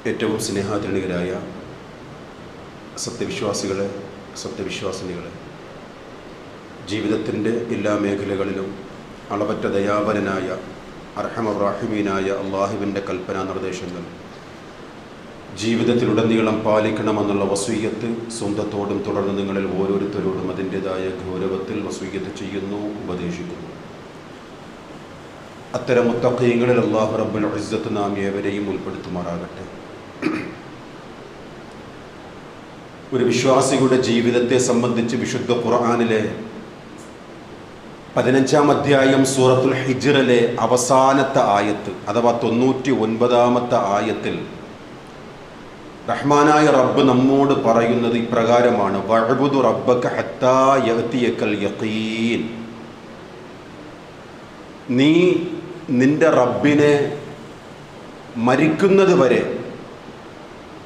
ഏറ്റവും സ്നേഹാധീനരായ സത്യവിശ്വാസികളെ, സത്യവിശ്വാസിനികളെ, ജീവിതത്തിൻ്റെ എല്ലാ മേഖലകളിലും അളവറ്റ ദയാപരനായ അർഹമർ-റാഹിമീനായ അള്ളാഹുവിൻ്റെ കൽപ്പനാ നിർദ്ദേശങ്ങൾ ജീവിതത്തിലുടനീളം പാലിക്കണമെന്നുള്ള വസീയത്ത് സ്വന്തത്തോടും തുടർന്ന് നിങ്ങളിൽ ഓരോരുത്തരോടും അതിൻ്റെതായ ഗൗരവത്തിൽ വസീയത്ത് ചെയ്യുന്നു, ഉപദേശിക്കുന്നു. അത്തരം മുത്തഖീങ്ങളിൽ അല്ലാഹു റബ്ബുൽ ഇസ്സത്ത് നാം ഏവരെയും ഉൾപ്പെടുത്തുമാറാകട്ടെ. ഒരു വിശ്വാസിയുടെ ജീവിതത്തെ സംബന്ധിച്ച് വിശുദ്ധ ഖുർആനിലെ 15-ാം അധ്യായം സൂറത്തുൽ ഹിജ്റിലെ അവസാനത്തെ ആയത്ത് അഥവാ 99-ാമത്തെ ആയത്തിൽ റഹ്മാനായ റബ്ബ് നമ്മോട് പറയുന്നത് ഇപ്രകാരമാണ്: വഅ്ബുദു റബ്ബക ഹത്താ യഅതിയകൽ യഖീൻ. നീ നിന്റെ റബ്ബിനെ മരിക്കുന്നത് വരെ,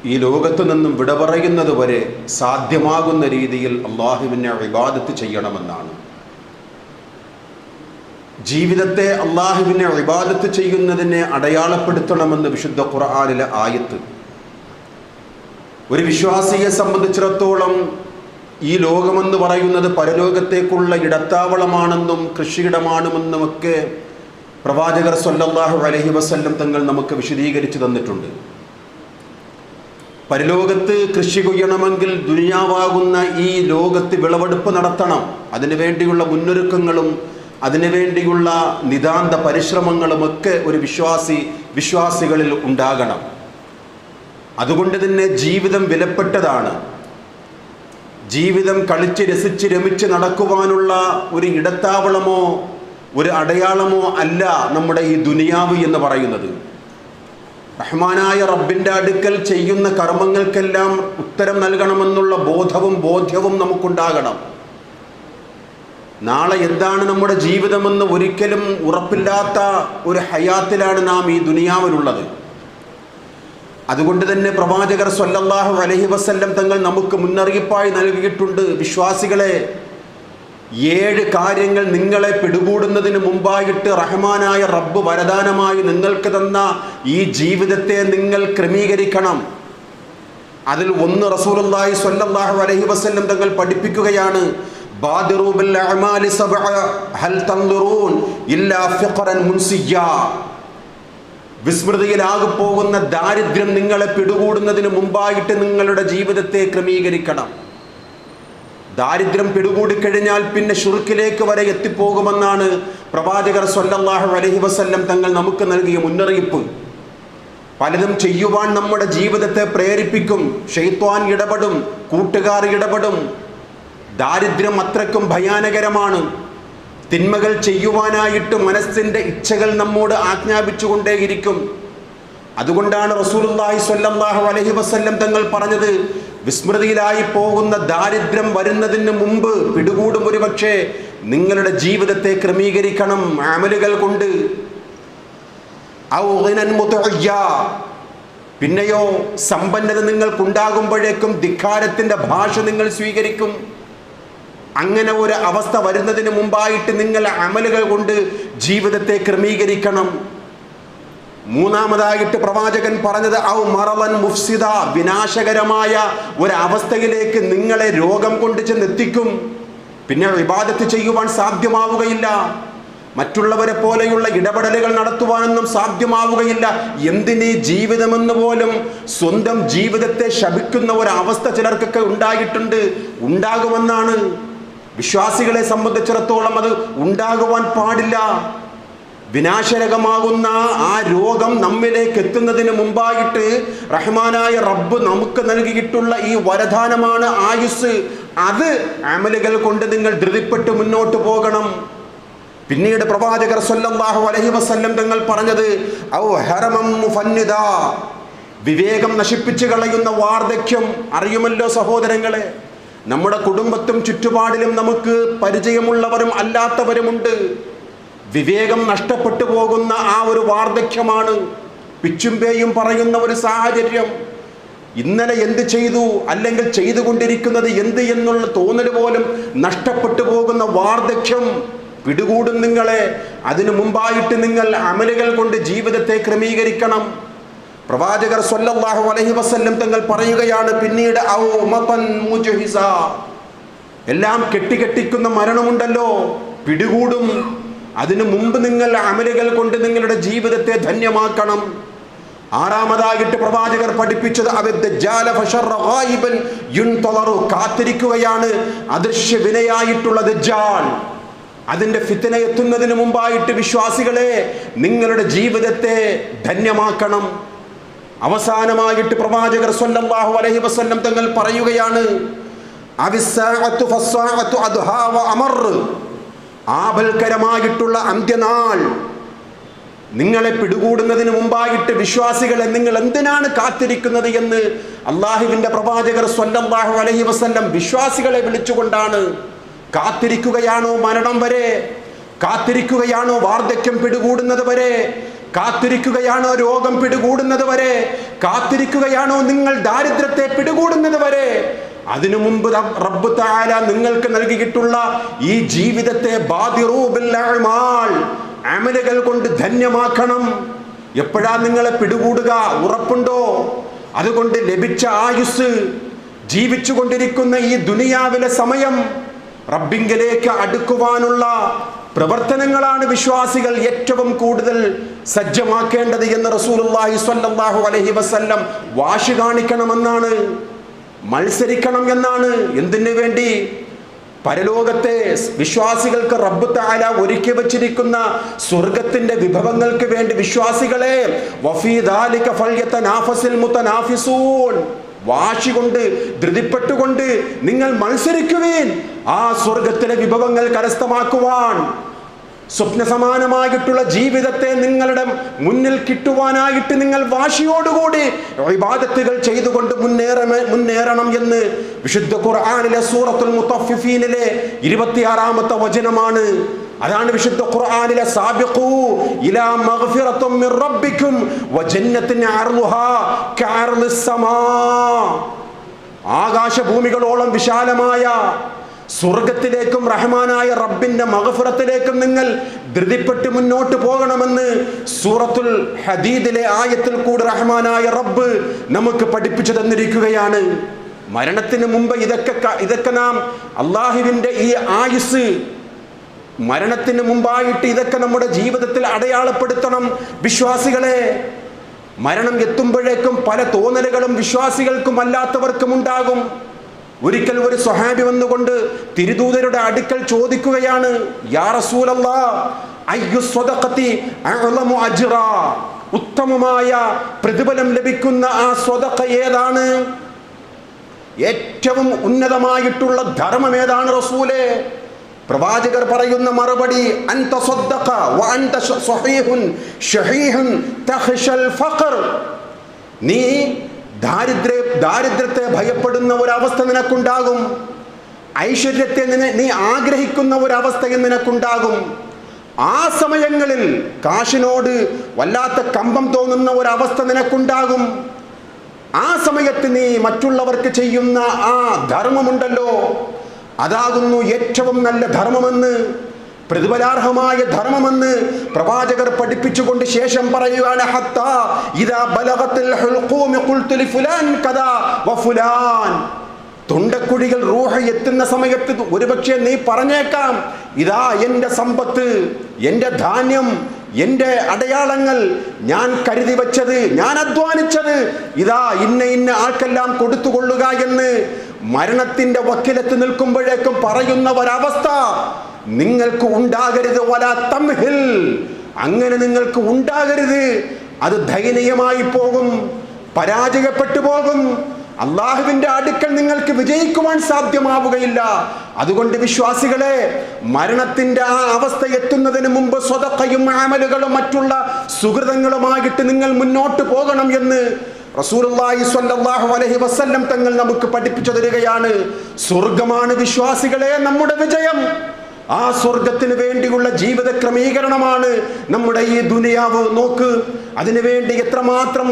ഈ ലോകത്തു നിന്നും വിട പറയുന്നത് വരെ സാധ്യമാകുന്ന രീതിയിൽ അള്ളാഹുവിനെ ഇബാദത്ത് ചെയ്യണമെന്നാണ്. ജീവിതത്തെ അള്ളാഹുവിനെ ഇബാദത്ത് ചെയ്യുന്നതിനെ അടയാളപ്പെടുത്തണമെന്ന് വിശുദ്ധ ഖുർആനിലെ ആയത്ത്. ഒരു വിശ്വാസിയെ സംബന്ധിച്ചിടത്തോളം ഈ ലോകമെന്ന് പറയുന്നത് പരലോകത്തേക്കുള്ള ഇടത്താവളമാണെന്നും കൃഷിയിടമാണെന്നുമൊക്കെ പ്രവാചകർ സ്വല്ലല്ലാഹു അലൈഹി വസല്ലം തങ്ങൾ നമുക്ക് വിശദീകരിച്ചു തന്നിട്ടുണ്ട്. പരലോകത്ത് കൃഷി കൊയ്യണമെങ്കിൽ ദുനിയാവാകുന്ന ഈ ലോകത്ത് വിളവെടുപ്പ് നടത്തണം. അതിനുവേണ്ടിയുള്ള മുന്നൊരുക്കങ്ങളും അതിനുവേണ്ടിയുള്ള നിതാന്ത പരിശ്രമങ്ങളുമൊക്കെ ഒരു വിശ്വാസികളിൽ ഉണ്ടാകണം. അതുകൊണ്ട് തന്നെ ജീവിതം വിലപ്പെട്ടതാണ്. ജീവിതം കളിച്ച് രസിച്ച് രമിച്ച് നടക്കുവാനുള്ള ഒരു ഇടത്താവളമോ ഒരു അടയാളമോ അല്ല നമ്മുടെ ഈ ദുനിയാവ് എന്ന് പറയുന്നത്. റഹ്മാനായ റബ്ബിൻ്റെ അടുക്കൽ ചെയ്യുന്ന കർമ്മങ്ങൾക്കെല്ലാം ഉത്തരം നൽകണമെന്നുള്ള ബോധ്യവും നമുക്കുണ്ടാകണം. നാളെ എന്താണ് നമ്മുടെ ജീവിതമെന്ന് ഒരിക്കലും ഉറപ്പില്ലാത്ത ഒരു ഹയാത്തിലാണ് നാം ഈ ദുനിയാവിലുള്ളത്. അതുകൊണ്ട് തന്നെ പ്രവാചകർ സ്വല്ലല്ലാഹു അലൈഹി വസല്ലം തങ്ങൾ നമുക്ക് മുന്നറിയിപ്പായി നൽകിയിട്ടുണ്ട്: വിശ്വാസികളെ, 7 കാര്യങ്ങൾ നിങ്ങളെ പിടികൂടുന്നതിന് മുമ്പായിട്ട് റഹ്മാനായ റബ്ബ് വരദാനമായി നിങ്ങൾക്ക് തന്ന ഈ ജീവിതത്തെ നിങ്ങൾ ക്രമീകരിക്കണം. അതിൽ ഒന്ന് റസൂലുള്ളാഹി സ്വല്ലല്ലാഹു അലൈഹി വസല്ലം തങ്ങൾ പഠിപ്പിക്കുകയാണ്: ബാദിറു ബിൽ അഅമാലി സബ്അ ഹൽ തൻദുറൂൻ ഇല്ലാ ഫഖറൻ മുൻസിയ്യ. വിസ്മൃതിയിലാകിപ്പോകുന്ന ദാരിദ്ര്യം നിങ്ങളെ പിടികൂടുന്നതിന് മുമ്പായിട്ട് നിങ്ങളുടെ ജീവിതത്തെ ക്രമീകരിക്കണം. ദാരിദ്ര്യം പിടികൂടിക്കഴിഞ്ഞാൽ പിന്നെ ശുർക്കിലേക്ക് വരെ എത്തിപ്പോകുമെന്നാണ് പ്രവാചകർ സ്വല്ലല്ലാഹു അലൈഹി വസല്ലം തങ്ങൾ നമുക്ക് നൽകിയ മുന്നറിയിപ്പ്. പലതും ചെയ്യുവാൻ നമ്മുടെ ജീവിതത്തെ പ്രേരിപ്പിക്കും. ശൈത്വാൻ ഇടപെടും, കൂട്ടുകാർ ഇടപെടും. ദാരിദ്ര്യം അത്രയ്ക്കും ഭയാനകരമാണ്. തിന്മകൾ ചെയ്യുവാനായിട്ട് മനസ്സിൻ്റെ ഇച്ഛകൾ നമ്മോട് ആജ്ഞാപിച്ചുകൊണ്ടേയിരിക്കും. അതുകൊണ്ടാണ് റസൂലുള്ളാഹി സ്വല്ലല്ലാഹു അലൈഹി വസല്ലം തങ്ങൾ പറഞ്ഞത്: വിസ്മൃതിയിലായി പോകുന്ന ദാരിദ്ര്യം വരുന്നതിന് മുമ്പ് പിടികൂടും ഒരുപക്ഷെ നിങ്ങളുടെ ജീവിതത്തെ ക്രമീകരിക്കണം അമലുകൾ കൊണ്ട്. പിന്നെയോ സമ്പന്നത നിങ്ങൾക്കുണ്ടാകുമ്പോഴേക്കും ധിക്കാരത്തിൻ്റെ ഭാഷ നിങ്ങൾ സ്വീകരിക്കും. അങ്ങനെ ഒരു അവസ്ഥ വരുന്നതിന് മുമ്പായിട്ട് നിങ്ങൾ അമലുകൾ കൊണ്ട് ജീവിതത്തെ ക്രമീകരിക്കണം. മൂന്നാമതായിട്ട് പ്രവാചകൻ പറഞ്ഞത് ഔ മറവൻ മുഫ്സിദ, വിനാശകരമായ ഒരവസ്ഥയിലേക്ക് നിങ്ങളെ രോഗം കൊണ്ട് ചെന്നെത്തിക്കും. പിന്നെ ഇബാദത്ത് ചെയ്യുവാൻ സാധ്യമാവുകയില്ല. മറ്റുള്ളവരെ പോലെയുള്ള ഇടപെടലുകൾ നടത്തുവാനൊന്നും സാധ്യമാവുകയില്ല. എന്തിനീ ജീവിതമെന്ന് പോലും സ്വന്തം ജീവിതത്തെ ശപിക്കുന്ന ഒരവസ്ഥ ചിലർക്കൊക്കെ ഉണ്ടായിട്ടുണ്ട്, ഉണ്ടാകുമെന്നാണ്. വിശ്വാസികളെ സംബന്ധിച്ചിടത്തോളം അത് ഉണ്ടാകുവാൻ പാടില്ല. വിനാശകരമാകുന്ന ആ രോഗം നമ്മിലേക്ക് എത്തുന്നതിന് മുമ്പായിട്ട് റഹ്മാനായ റബ്ബ് നമുക്ക് നൽകിയിട്ടുള്ള ഈ വരദാനമാണ് ആയുസ്. അത് അമലുകൾ കൊണ്ട് നിങ്ങൾ ധൃതിപ്പെട്ട് മുന്നോട്ട് പോകണം. പിന്നീട് പ്രവാചകർ സ്വല്ലല്ലാഹു അലൈഹി വസല്ലം തങ്ങൾ പറഞ്ഞത് ഔ ഹറമം മുഫന്നിദ, വിവേകം നശിപ്പിച്ചു കളയുന്ന വാർദ്ധക്യം. അറിയുമല്ലോ സഹോദരങ്ങളെ, നമ്മുടെ കുടുംബത്തും ചുറ്റുപാടിലും നമുക്ക് പരിചയമുള്ളവരും അല്ലാത്തവരുമുണ്ട്. വിവേകം നഷ്ടപ്പെട്ടു പോകുന്ന ആ ഒരു വാർദ്ധക്യമാണ് പിച്ചുംപേയും പറയുന്ന ഒരു സാഹചര്യം. ഇന്നലെ എന്ത് ചെയ്തു, അല്ലെങ്കിൽ ചെയ്തുകൊണ്ടിരിക്കുന്നത് എന്ത് എന്നുള്ള തോന്നൽ പോലും നഷ്ടപ്പെട്ടു പോകുന്ന വാർദ്ധക്യം പിടികൂടും നിങ്ങളെ. അതിനു മുമ്പായിട്ട് നിങ്ങൾ അമലുകൾ കൊണ്ട് ജീവിതത്തെ ക്രമീകരിക്കണം. പ്രവാചകർ സ്വല്ലല്ലാഹു അലൈഹി വസല്ലം തങ്ങൾ പറയുകയാണ്, പിന്നീട് ഔമതൻ മുജ്ഹിസ, എല്ലാം കെട്ടിക്കെട്ടിക്കുന്ന മരണമുണ്ടല്ലോ, പിടികൂടും. അതിനു മുമ്പ് നിങ്ങൾ അമലുകൾ കൊണ്ട് നിങ്ങളുടെ ജീവിതത്തെ ധന്യമാക്കണം. ആറാമതായിട്ട് പ്രവാചകർ പഠിപ്പിച്ചത് കാത്തിരിക്കുകയാണ് അദൃശ്യ വിനയായിട്ടുള്ള ദജ്ജാൽ. അതിന്റെ ഫിത്ന എത്തുന്നതിന് മുമ്പായിട്ട് വിശ്വാസികളെ നിങ്ങളുടെ ജീവിതത്തെ ധന്യമാക്കണം. അവസാനമായിട്ട് പ്രവാചകർ സ്വല്ലല്ലാഹു അലൈഹി വസല്ലം തങ്ങൾ പറയുകയാണ്, ആപൽക്കരമായിട്ടുള്ള അന്ത്യനാൾ നിങ്ങളെ പിടികൂടുന്നതിന് മുമ്പായിട്ട് വിശ്വാസികളെ നിങ്ങൾ എന്തിനാണ് കാത്തിരിക്കുന്നത് എന്ന് അള്ളാഹുവിന്റെ പ്രവാചകർ സ്വല്ലല്ലാഹു അലൈഹി വസല്ലം വിശ്വാസികളെ വിളിച്ചുകൊണ്ടാണ്. കാത്തിരിക്കുകയാണോ മരണം വരെ? കാത്തിരിക്കുകയാണോ വാർദ്ധക്യം പിടികൂടുന്നത് വരെ? കാത്തിരിക്കുകയാണോ രോഗം പിടികൂടുന്നത് വരെ? കാത്തിരിക്കുകയാണോ നിങ്ങൾ ദാരിദ്ര്യത്തെ പിടികൂടുന്നത് വരെ? അതിനു മുമ്പ് റബ്ബ് തആല നിങ്ങൾക്ക് നൽകിയിട്ടുള്ള ഈ ജീവിതത്തെ ബാദിറൂ ബിൽ അഅ്മാൽ, അമലുകൾ കൊണ്ട് ധന്യമാക്കണം. എപ്പോഴാ നിങ്ങളെ പിടികൂടുക? ഉറപ്പുണ്ടോ? അതുകൊണ്ട് ലഭിച്ച ആയുസ്, ജീവിച്ചു കൊണ്ടിരിക്കുന്ന ഈ ദുനിയാവിലെ സമയം റബ്ബിങ്കിലേക്ക് അടുക്കുവാനുള്ള പ്രവർത്തനങ്ങളാണ് വിശ്വാസികൾ ഏറ്റവും കൂടുതൽ സജ്ജമാക്കേണ്ടത് എന്ന് റസൂലുള്ളാഹി സ്വല്ലല്ലാഹു അലൈഹി വസല്ലം വാശി കാണിക്കണമെന്നാണ്, മത്സരിക്കണം എന്നാണ്. എന്തിനു വേണ്ടി? പരലോകത്തെ വിശ്വാസികൾക്ക് റബ്ബ് തആല ഒരുക്കി വച്ചിരിക്കുന്ന സ്വർഗത്തിന്റെ വിഭവങ്ങൾക്ക് വേണ്ടി വിശ്വാസികളെ വഫീ ദാലിക ഫൽയതനാഫസിൽ മുതനാഫിസൂൻ, വാശി കൊണ്ട് ധൃതിപ്പെട്ടുകൊണ്ട് നിങ്ങൾ മത്സരിക്കുവീൻ ആ സ്വർഗത്തിലെ വിഭവങ്ങൾ കരസ്ഥമാക്കുവാൻ. സ്വപ്ന സമാനമായിട്ടുള്ള ജീവിതത്തെ നിങ്ങളുടെ മുന്നിൽ കിട്ടുവാനായിട്ട് നിങ്ങൾ വാശിയോടുകൂടി ഇബാദത്തുകൾ ചെയ്തുകൊണ്ട് മുന്നേറണം എന്ന് വിശുദ്ധ ഖുർആനിലെ സൂറത്തുൽ മുത്തഫിഫീനിലെ 26-ാമത്തെ വചനമാണ്. അതാണ് വിശുദ്ധ ഖുർആനിലെ സാബിഖൂ ഇലാ മഗ്ഫിറത്തും മിർ റബ്ബിക്കും വജന്നത്തിൻ അർളുഹാ കഅർളിസ് സമാ, ആകാശഭൂമികളോളം വിശാലമായ സ്വർഗത്തിലേക്കും റഹ്മാനായ റബ്ബിന്റെ മഗ്ഫിറത്തിലേക്കും നിങ്ങൾ ധൃതിപ്പെട്ട് മുന്നോട്ട് പോകണമെന്ന് സൂറത്തുൽ ഹദീദിലെ ആയത്തിൽ കൂടി റഹ്മാനായ റബ്ബ് നമുക്ക് പഠിപ്പിച്ചു തന്നിരിക്കുകയാണ്. മരണത്തിന് മുമ്പ് ഇതൊക്കെ നാം അള്ളാഹുവിന്റെ ഈ ആയുസ്, മരണത്തിന് മുമ്പായിട്ട് ഇതൊക്കെ നമ്മുടെ ജീവിതത്തിൽ അടയാളപ്പെടുത്തണം വിശ്വാസികളെ. മരണം എത്തുമ്പോഴേക്കും പല തോന്നലുകളും വിശ്വാസികൾക്കും അല്ലാത്തവർക്കും ഉണ്ടാകും. ഒരിക്കൽ ഒരു സ്വഹാബി വന്നുകൊണ്ട് തിരുദൂതരുടെ അടുക്കൽ ചോദിക്കുകയാണ്, യാ റസൂലല്ലാഹ് അയ്യു സ്വദഖതി അഅ്ലമു അജ്റാ, ഉത്തമമായ പ്രതിഫലം ലഭിക്കുന്ന ആ സ്വദഖ ഏതാണ്? ഏറ്റവും ഉന്നതമായിട്ടുള്ള ധർമ്മം ഏതാണ് റസൂലേ? പ്രവാചകർ പറയുന്ന മറുപടി, അൻത സ്വദ്ദഖ വ അൻത സ്വഹീഹുൻ ഷഹീഹുൻ തഖ്ശൽ ഫഖർ, നീ ദാരിദ്ര്യത്തെ ഭയപ്പെടുന്ന ഒരവസ്ഥ നിനക്കുണ്ടാകും, ഐശ്വര്യത്തെ നീ ആഗ്രഹിക്കുന്ന ഒരവസ്ഥയും നിനക്കുണ്ടാകും. ആ സമയങ്ങളിൽ കാശിനോട് വല്ലാത്ത കമ്പം തോന്നുന്ന ഒരവസ്ഥ നിനക്കുണ്ടാകും. ആ സമയത്ത് നീ മറ്റുള്ളവർക്ക് ചെയ്യുന്ന ആ ധർമ്മമുണ്ടല്ലോ, അതാകുന്നു ഏറ്റവും നല്ല ധർമ്മമെന്ന്, പ്രതിഫലാർഹമായ ധർമ്മമെന്ന് പ്രവാചകർ പഠിപ്പിച്ചുകൊണ്ട് ശേഷം പറയുകയാണ്, ഹത്താ ഇദാ ബലഗത്തിൽ ഹുൽഖൂമി ഖുൽതു ലിഫുലാൻ കദാ വഫുലാൻ, തൊണ്ടക്കുഴികൾ റൂഹ് എത്തുന്ന സമയത്ത് ഒരുപക്ഷെ നീ പറഞ്ഞേക്കാം, ഇതാ എൻ്റെ സമ്പത്ത്, എൻ്റെ ധാന്യം, എൻ്റെ അടയാളങ്ങൾ, ഞാൻ കരുതി വച്ചത്, ഞാൻ അധ്വാനിച്ചത്, ഇതാ ഇന്ന ആൾക്കെല്ലാം കൊടുത്തുകൊള്ളുക എന്ന് മരണത്തിന്റെ വക്കിലെത്ത് നിൽക്കുമ്പോഴേക്കും പറയുന്ന ഒരവസ്ഥ നിങ്ങൾക്ക് ഉണ്ടാകരുത്. വലാ തംഹിൽ, അങ്ങനെ നിങ്ങൾക്ക് ഉണ്ടാകരുത്. അത് ദയനീയമായി പോകും, പരാജയപ്പെട്ടു പോകും. അള്ളാഹുവിന്റെ അടുക്കൽ നിങ്ങൾക്ക് വിജയിക്കുവാൻ സാധ്യമാവുകയില്ല. അതുകൊണ്ട് വിശ്വാസികളെ, മരണത്തിന്റെ ആ അവസ്ഥ എത്തുന്നതിന് മുമ്പ് സ്വതക്കയും അമലുകളും മറ്റുള്ള സുഹൃതങ്ങളുമായിട്ട് നിങ്ങൾ മുന്നോട്ട് പോകണം എന്ന് റസൂലുള്ളാഹി സ്വല്ലല്ലാഹു അലൈഹി വസല്ലം തങ്ങൾ നമുക്ക് പഠിപ്പിച്ചു തരികയാണ്. സ്വർഗമാണ് വിശ്വാസികളെ നമ്മുടെ വിജയം. ആ സ്വർഗത്തിന് വേണ്ടിയുള്ള ജീവിത ക്രമീകരണമാണ് നമ്മുടെ ഈ ദുനിയാവ്. നോക്ക്, അതിനുവേണ്ടി എത്രമാത്രം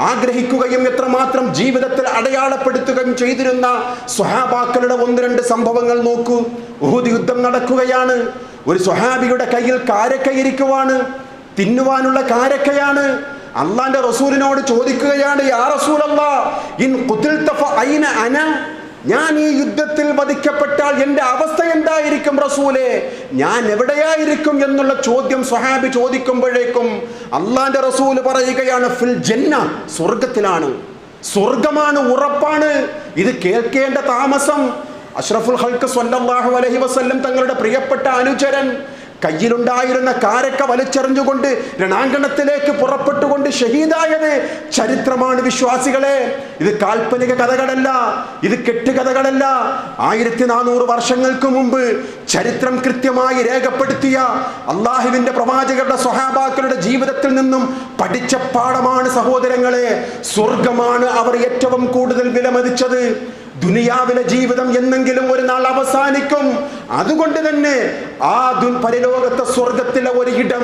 ആഗ്രഹിക്കുകയും എത്രമാത്രം ജീവിതത്തിൽ അടയാളപ്പെടുത്തുകയും ചെയ്തിരുന്ന സ്വഹാബാക്കളുടെ 1-2 സംഭവങ്ങൾ നോക്കൂ. ഉഹുദ് യുദ്ധം നടക്കുകയാണ്. ഒരു സ്വഹാബിയുടെ കയ്യിൽ കാരക്കയിരിക്കുവാണ്, തിന്നുവാനുള്ള കാരക്കയാണ്. അള്ളാന്റെ റസൂലിനോട് ചോദിക്കുകയാണ്, യാ റസൂലല്ലാഹ് ഇൻ ഖുതിൽത ഫഅയ്ന അന, ഞാൻ ഈ യുദ്ധത്തിൽ വധിക്കപ്പെട്ടാൽ എന്റെ അവസ്ഥ എന്തായിരിക്കും റസൂലേ, ഞാൻ എവിടെയായിരിക്കും എന്നുള്ള ചോദ്യം സ്വഹാബി ചോദിക്കുമ്പോഴേക്കും അള്ളാന്റെ റസൂല് പറയുകയാണ്, ഫിൽ ജന്ന, സ്വർഗത്തിലാണ്, സ്വർഗമാണ്, ഉറപ്പാണ്. ഇത് കേൾക്കേണ്ട താമസം അഷ്റഫുൽ ഖൽഖ് സ്വല്ലല്ലാഹു അലൈഹി വസല്ലം തങ്ങളുടെ പ്രിയപ്പെട്ട അനുചരൻ കയ്യിലുണ്ടായിരുന്ന കാരക്ക വലിച്ചെറിഞ്ഞുകൊണ്ട് രണാങ്കണത്തിലേക്ക് പുറപ്പെട്ടുകൊണ്ട് ഷഹീദായത് ചരിത്രമാണ് വിശ്വാസികളെ. ഇത് കാൽപ്പനിക കഥകളല്ല, ഇത് കെട്ടുകഥകളല്ല. 1400 വർഷങ്ങൾക്ക് മുമ്പ് ചരിത്രം കൃത്യമായി രേഖപ്പെടുത്തിയ അള്ളാഹുവിന്റെ പ്രവാചകരുടെ സ്വഹാബാക്കളുടെ ജീവിതത്തിൽ നിന്നും പഠിച്ച പാഠമാണ് സഹോദരങ്ങളെ. സ്വർഗമാണ് അവർ ഏറ്റവും കൂടുതൽ വിലമതിച്ചത്. ദുനിയാവിലെ ജീവിതം എന്നെങ്കിലും ഒരു നാൾ അവസാനിക്കും. അതുകൊണ്ട് തന്നെ ആ പരലോകത്തെ സ്വർഗത്തിലെ ഒരു ഇടം,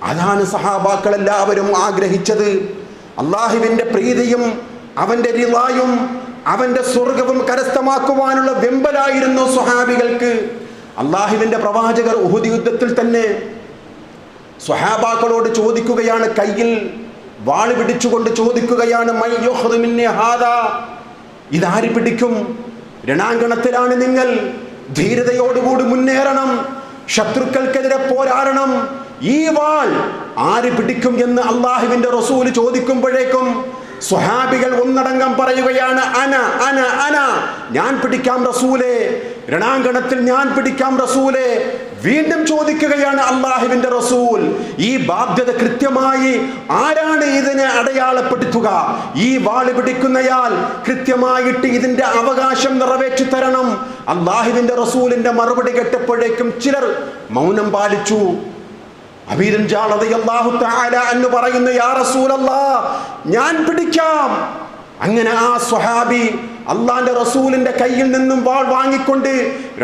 അതാണ് സഹാബാക്കൾ എല്ലാവരും ആഗ്രഹിച്ചത്. അള്ളാഹുവിന്റെ പ്രീതിയും അവന്റെ റിളായും അവന്റെ സ്വർഗവും കരസ്ഥമാക്കുവാനുള്ള വെമ്പലായിരുന്നു സ്വഹാബികൾക്ക്. അള്ളാഹുവിന്റെ പ്രവാചകർ ഉഹുദ് യുദ്ധത്തിൽ തന്നെ സ്വഹാബാക്കളോട് ചോദിക്കുകയാണ്, കയ്യിൽ വാള് പിടിച്ചുകൊണ്ട് ചോദിക്കുകയാണ്, മൻ യുഖ്ദു മിന്നി ഹാദാ, ഇതാര് പിടിക്കും? രണാങ്കണത്തിലാണ് നിങ്ങൾ, ധീരതയോടുകൂടി മുന്നേറണം, ശത്രുക്കൾക്കെതിരെ പോരാടണം. ഈ വാൾ ആര് പിടിക്കും എന്ന് അള്ളാഹുവിന്റെ റസൂല് ചോദിക്കുമ്പോഴേക്കും സ്വഹാബികൾ ഒന്നടങ്കം പറയുകയാണ്, അന അന അന, ഞാൻ പിടിക്കാം റസൂലേ, രണാങ്കണത്തിൽ ഞാൻ പിടിക്കാം റസൂലേ. വീണ്ടും ചോദിക്കുകയാണ് അള്ളാഹുവിന്റെ റസൂൽ, ഈ ബാധ്യത കൃത്യമായി ആരാണ് ഇതിനെ അടയാളപ്പെടുത്തുക? ഈ വാള് പിടിക്കുന്നയാൾ കൃത്യമായിട്ട് ഇതിന്റെ അവകാശം നിറവേറ്റി തരണം. അള്ളാഹുവിന്റെ റസൂലിന്റെ മറുപടി കേട്ടപ്പോഴേക്കും ചിലർ മൗനം പാലിച്ചു. അബീ റജാൽ റളിയല്ലാഹു തആല അൻഹു പറയുന്നു, യാ റസൂലല്ലാഹ്, ഞാൻ പിടിക്കാം. അങ്ങനെ ആ സ്വഹാബി അള്ളാന്റെ റസൂലിന്റെ കയ്യിൽ നിന്നും വാൾ വാങ്ങിക്കൊണ്ട്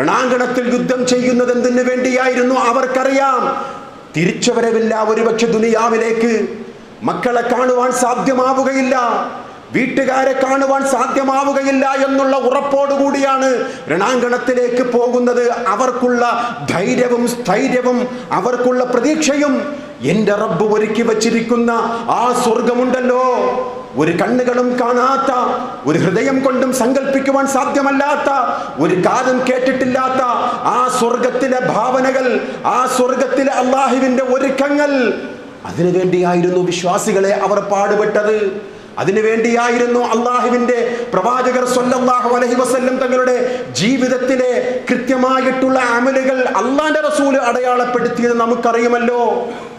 രണാങ്കണത്തിൽ യുദ്ധം ചെയ്യുന്നത് എന്തിനു വേണ്ടിയായിരുന്നു? അവർക്കറിയാം, തിരിച്ചുവരവില്ല ഒരുപക്ഷെ ദുനിയാവിലേക്ക്. മക്കളെ കാണുവാൻ സാധ്യമാവുകയില്ല, വീട്ടുകാരെ കാണുവാൻ സാധ്യമാവുകയില്ല എന്നുള്ള ഉറപ്പോടുകൂടിയാണ് രണാങ്കണത്തിലേക്ക് പോകുന്നത്. അവർക്കുള്ള ധൈര്യവും സ്ഥൈര്യവും അവർക്കുള്ള പ്രതീക്ഷയും എന്റെ റബ്ബ് ഒരുക്കി വച്ചിരിക്കുന്ന ആ സ്വർഗമുണ്ടല്ലോ, ഒരു കണ്ണുകളും കാണാത്ത, ഒരു ഹൃദയം കൊണ്ടും സങ്കല്പിക്കുവാൻ സാധ്യമല്ലാത്ത, ഒരു കാതും കേട്ടിട്ടില്ലാത്ത ആ സ്വർഗത്തിലെ ഭാവനകൾ, ആ സ്വർഗത്തിലെ അള്ളാഹുവിന്റെ ഒരുക്കങ്ങൾ, അതിനുവേണ്ടിയായിരുന്നു വിശ്വാസികളെ അവർ പാടുപെട്ടത്. അതിനുവേണ്ടിയായിരുന്നു അള്ളാഹുവിന്റെ പ്രവാചകർ സ്വല്ലല്ലാഹു അലൈഹി വസല്ലം തങ്ങളുടെ ജീവിതത്തിലെ കൃത്യമായിട്ടുള്ള അമലുകൾ അള്ളാന്റെ റസൂല് അടയാളപ്പെടുത്തിയത് നമുക്കറിയുമല്ലോ.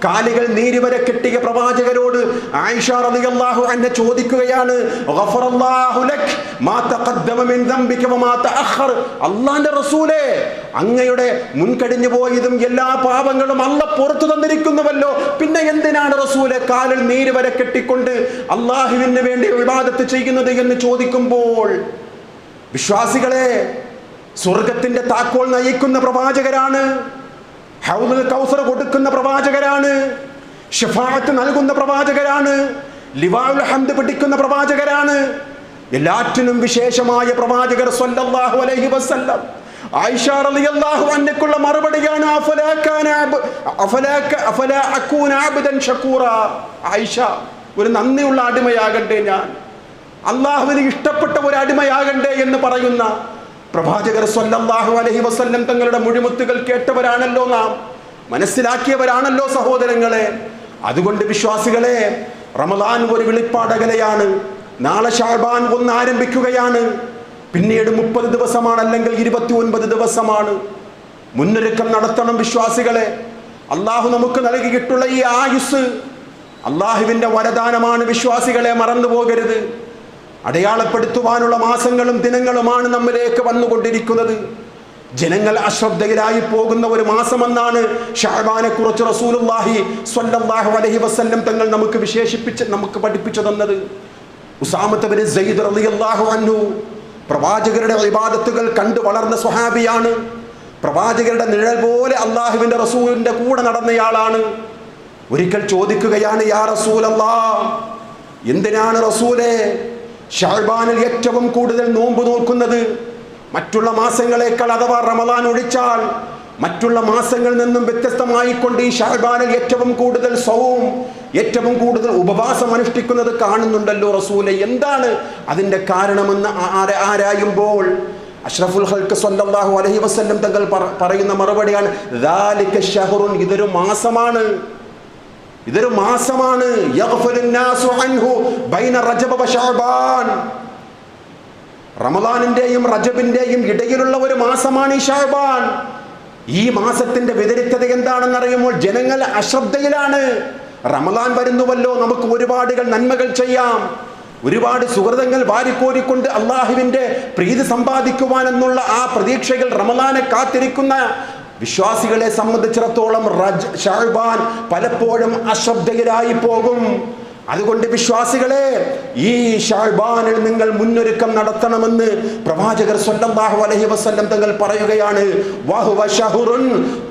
കാലുകൾ നീരിവരെ കെട്ടിയ പ്രവാചകരോട് ആയിഷ റളിയല്ലാഹു അൻഹ ചോദിക്കുകയാണ്, ഗഫറല്ലാഹു ലക് മാ തഖദ്ദമ മിൻ ദംബിക വമാ തഅഖർ, അള്ളാന്റെ റസൂലേ, അങ്ങയുടെ മുൻകഴിഞ്ഞു പോയതും എല്ലാ പാപങ്ങളും അല്ലാഹ് പുറത്തു തന്നിരിക്കുന്നുവല്ലോ, പിന്നെ എന്തിനാണ് റസൂലെ കാലിൽ നീരിവരെ കെട്ടിക്കൊണ്ട് അള്ളാഹുവിന് വേണ്ടി ഇബാദത്ത് ചെയ്യുന്നത് എന്ന് ചോദിക്കുമ്പോൾ, വിശ്വാസികളെ, സ്വർഗത്തിന്റെ താക്കോൽ നയിക്കുന്ന പ്രവാചകരാണ്, ഹൗദുൽ കൗസർ കൊടുക്കുന്ന പ്രവാചകരാണ്, ശഫാഅത്ത് നൽകുന്ന പ്രവാചകരാണ്, ലിവാഉൽ ഹംദ് പിടിക്കുന്ന പ്രവാചകരാണ്, എല്ലാറ്റിനും വിശേഷമായ പ്രവാചകർ സ്വല്ലല്ലാഹു അലൈഹി വസല്ലം. ആയിഷ റളിയല്ലാഹു അൻഹയ്ക്കുള്ള മറുപടിയാണ്, അഫലാ അകൂന അബ്ദൻ ശകൂറ, ആയിഷ, ഒരു നന്ദിയുള്ള അടിമയാകണ്ടേ ഞാൻ, അള്ളാഹുവിന് ഇഷ്ടപ്പെട്ട ഒരു അടിമയാകണ്ടേ എന്ന് പറയുന്ന പ്രവാചകർ സ്വല്ലല്ലാഹു അലൈഹി വസല്ലം തങ്ങളുടെ മുഴിമുത്തുകൾ കേട്ടവരാണല്ലോ നാം, മനസ്സിലാക്കിയവരാണല്ലോ സഹോദരങ്ങളെ. അതുകൊണ്ട് വിശ്വാസികളെ, റമദാൻ ഒരു വെളിപ്പാടകലയാണ്. നാളെ ശഅബാൻ 1 ആരംഭിക്കുകയാണ്. പിന്നീട് 30 ദിവസമാണ്, അല്ലെങ്കിൽ 29 ദിവസമാണ്. മുന്നൊരുക്കം നടത്തണം വിശ്വാസികളെ. അള്ളാഹു നമുക്ക് നൽകിയിട്ടുള്ള ഈ ആയുസ് അള്ളാഹുവിന്റെ വരദാനമാണ് വിശ്വാസികളെ, മറന്നു പോകരുത്. അടയാളപ്പെടുത്തുവാനുള്ള മാസങ്ങളും ദിനങ്ങളുമാണ് നമ്മിലേക്ക് വന്നുകൊണ്ടിരിക്കുന്നത്. ജനങ്ങൾ അശ്രദ്ധയിലായി പോകുന്ന ഒരു മാസമെന്നാണ് ശഅബാനെ കുറിച്ച് റസൂലുള്ളാഹി സ്വല്ലല്ലാഹു അലൈഹി വസല്ലം തങ്ങൾ നമുക്ക് പഠിപ്പിച്ചു തന്നത്. ഉസാമത്ത് ബിൻ സയ്യിദ് റളിയല്ലാഹു അൻഹു പ്രവാചകരുടെ ഇബാദത്തുകൾ കണ്ടു വളർന്ന സ്വഹാബിയാണ്. പ്രവാചകരുടെ നിഴൽ പോലെ അള്ളാഹുവിന്റെ റസൂലിന്റെ കൂടെ നടന്നയാളാണ്. ഒരിക്കൽ ചോദിക്കുകയാണ്, യാ റസൂലല്ലാഹ്, എന്തിനാണ് റസൂലേ ശഅബാനിൽ ഏറ്റവും കൂടുതൽ നോമ്പ് നോക്കുന്നത്? മറ്റുള്ള മാസങ്ങളെക്കാൾ, അഥവാ റമദാൻ ഒഴിച്ചാൽ മറ്റുള്ള മാസങ്ങളിൽ നിന്നും വ്യത്യസ്തമായിക്കൊണ്ട് ഈ ശഅബാനിൽ ഏറ്റവും കൂടുതൽ സൗം, ഏറ്റവും കൂടുതൽ ഉപവാസം അനുഷ്ഠിക്കുന്നത് കാണുന്നുണ്ടല്ലോ റസൂലെ, എന്താണ് അതിൻ്റെ കാരണമെന്ന് ആരായുമ്പോൾ അഷ്റഫുൽ ഖൽഖ് സ്വല്ലല്ലാഹു അലൈഹി വസല്ലം തങ്ങൾ പറയുന്ന മറുപടിയാണ് ദാലിക ശഹ്റുൻ, ഇതൊരു മാസമാണ്, ഇതൊരു മാസമാണ്. യഗ്ഫലുൻ നാസു അൻഹു ബൈന റജബ വ ശഅബാൻ, റമളാനിന്റെയും റജബിന്റെയും ഇടയിലുള്ള ഒരു മാസമാണ് ഈ ശഅബാൻ. ഈ മാസത്തിന്റെ വ്യതിരിക്തത എന്താണെന്ന് അറിയുമ്പോൾ ജനങ്ങൾ അശ്രദ്ധയിലാണ്. റമളാൻ വരുന്നുവല്ലോ, നമുക്ക് ഒരുപാട് നന്മകൾ ചെയ്യാം, ഒരുപാട് സുഹൃതങ്ങൾ വാരിക്കോരിക്കൊണ്ട് അള്ളാഹുവിന്റെ പ്രീതി സമ്പാദിക്കുവാനെന്നുള്ള ആ പ്രതീക്ഷകൾ റമളാനെ കാത്തിരിക്കുന്ന വിശ്വാസികളെ സംബന്ധിച്ചിടത്തോളം ശഅബാൻ പലപ്പോഴും അശ്രദ്ധയിലായി പോകും. അതുകൊണ്ട് വിശ്വാസികളെ, ഈ ശഅബാനിൽ നിങ്ങൾ മുന്നൊരുക്കം നടത്തണമെന്ന് പ്രവാചകർ സ്വല്ലല്ലാഹു അലൈഹി വസല്ലം തങ്ങൾ പറയുകയാണ്. വഹുവ ശഹ്റുൻ